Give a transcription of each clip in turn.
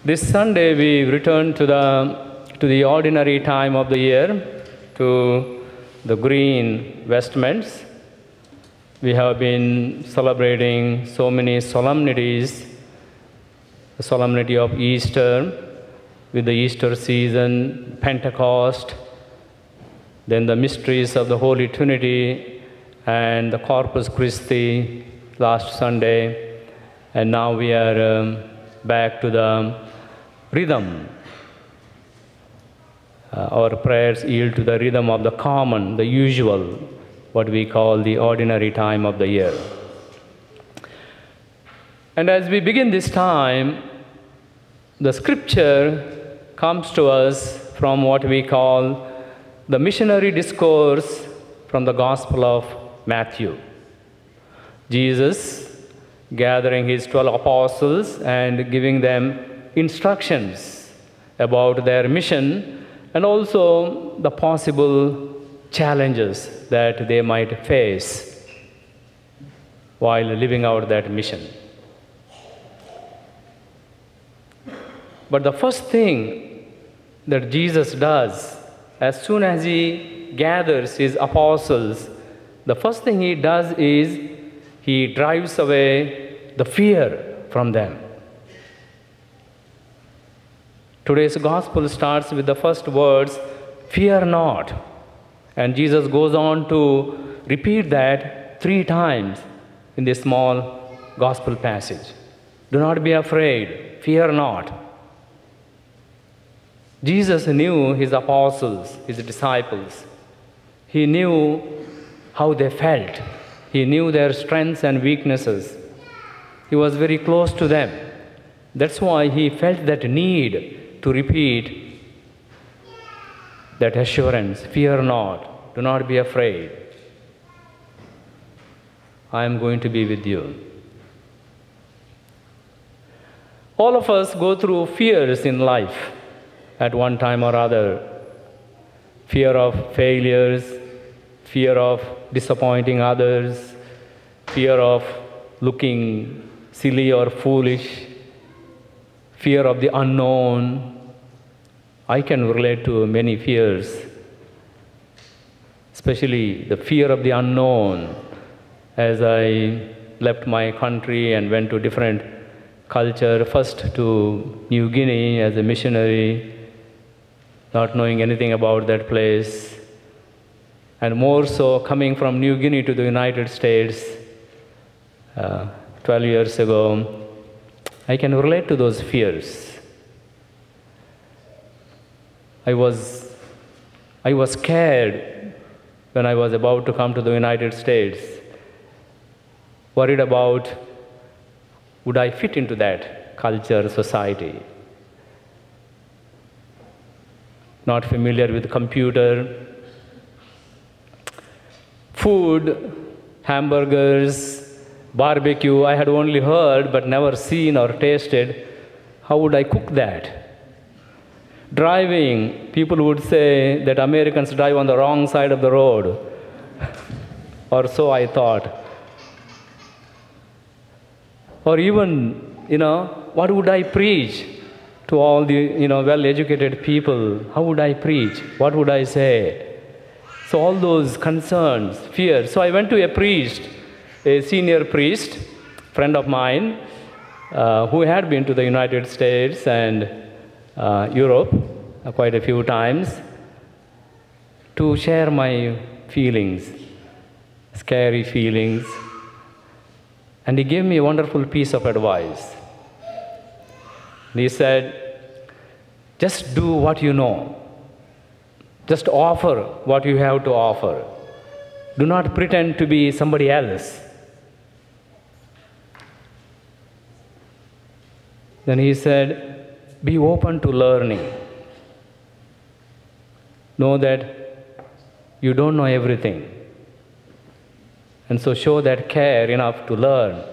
This Sunday we return to the ordinary time of the year, to the green vestments. We have been celebrating so many solemnities, the solemnity of Easter, with the Easter season, Pentecost, then the mysteries of the Holy Trinity and the Corpus Christi last Sunday, and now we are back to the rhythm. Our prayers yield to the rhythm of the common, the usual, what we call the ordinary time of the year. And as we begin this time, the scripture comes to us from what we call the missionary discourse from the Gospel of Matthew. Jesus gathering his 12 apostles and giving them instructions about their mission and also the possible challenges that they might face while living out that mission. But the first thing that Jesus does, as soon as he gathers his apostles, the first thing he does is he drives away the fear from them. Today's gospel starts with the first words, "Fear not." And Jesus goes on to repeat that 3 times in this small gospel passage. Do not be afraid, fear not. Jesus knew his apostles, his disciples. He knew how they felt. He knew their strengths and weaknesses. He was very close to them. That's why he felt that need to repeat that assurance, fear not, do not be afraid. I am going to be with you. All of us go through fears in life at one time or other. Fear of failures, fear of disappointing others, fear of looking silly or foolish, fear of the unknown. I can relate to many fears, especially the fear of the unknown. As I left my country and went to different culture, first to New Guinea as a missionary, not knowing anything about that place, and more so coming from New Guinea to the United States 12 years ago, I can relate to those fears. I was scared when I was about to come to the United States, worried about would I fit into that culture, society. Not familiar with computer, food, hamburgers, barbecue. I had only heard but never seen or tasted. How would I cook that? Driving, people would say that Americans drive on the wrong side of the road, or so I thought. Or even, what would I preach to all the, well-educated people? How would I preach? What would I say? So all those concerns, fears. So I went to a priest, a senior priest, friend of mine, who had been to the United States and Europe quite a few times, to share my feelings, scary feelings. And he gave me a wonderful piece of advice. He said, just do what you know. Just offer what you have to offer. Do not pretend to be somebody else. Then he said, be open to learning. Know that you don't know everything. And so show that care enough to learn.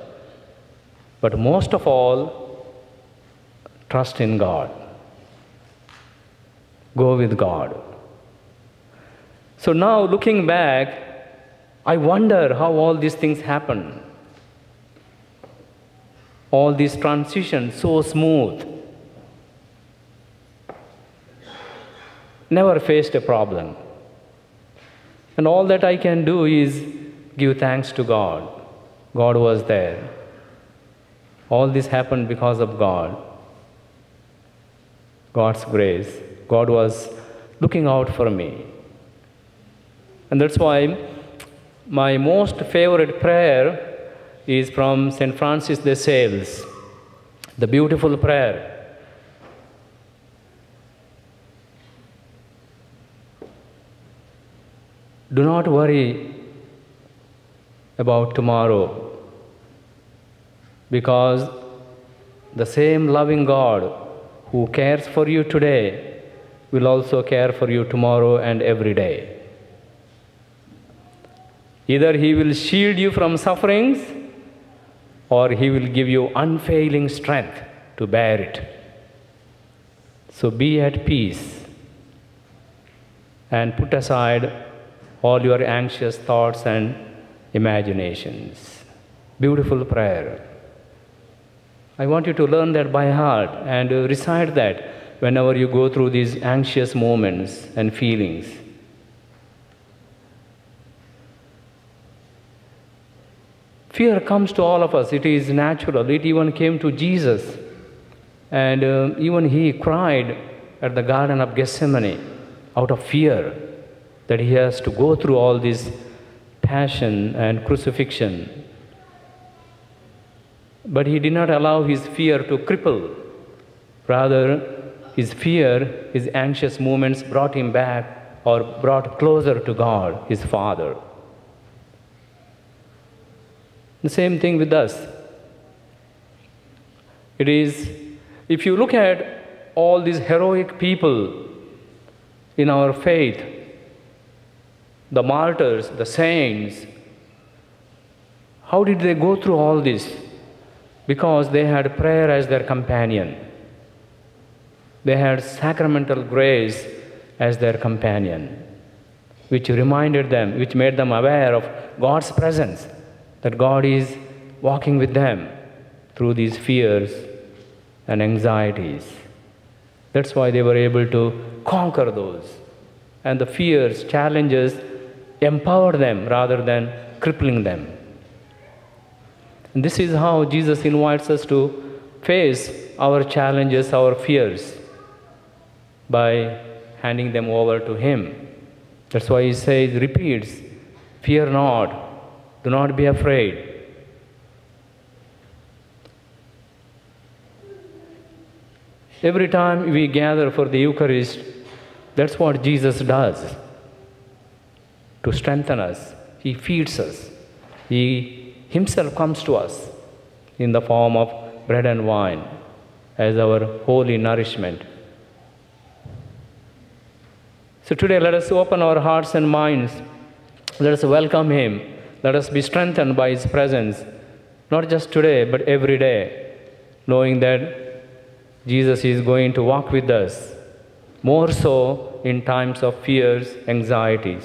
But most of all, trust in God. Go with God. So now looking back, I wonder how all these things happen. All these transitions so smooth. never faced a problem. And all that I can do is give thanks to God. God was there. All this happened because of God. God's grace. God was looking out for me. And that's why my most favorite prayer is from St. Francis de Sales, the beautiful prayer. Do not worry about tomorrow, because the same loving God who cares for you today will also care for you tomorrow and every day. Either He will shield you from sufferings, or He will give you unfailing strength to bear it. So be at peace and put aside all your anxious thoughts and imaginations. Beautiful prayer. I want you to learn that by heart and recite that whenever you go through these anxious moments and feelings. Fear comes to all of us. It is natural. It even came to Jesus. And even He cried at the Garden of Gethsemane out of fear that He has to go through all this passion and crucifixion. But He did not allow His fear to cripple. Rather, His fear, His anxious moments brought Him back or brought closer to God, His Father. The same thing with us. It is, if you look at all these heroic people in our faith, the martyrs, the saints, how did they go through all this? Because they had prayer as their companion. They had sacramental grace as their companion, which reminded them, which made them aware of God's presence, that God is walking with them through these fears and anxieties. That's why they were able to conquer those. And the fears, challenges, empower them rather than crippling them. And this is how Jesus invites us to face our challenges, our fears, by handing them over to Him. That's why He says, repeats, fear not, do not be afraid. Every time we gather for the Eucharist, that's what Jesus does. To strengthen us, He feeds us. He Himself comes to us in the form of bread and wine as our holy nourishment. So today let us open our hearts and minds. Let us welcome Him. Let us be strengthened by His presence, not just today, but every day, knowing that Jesus is going to walk with us, more so in times of fears, anxieties.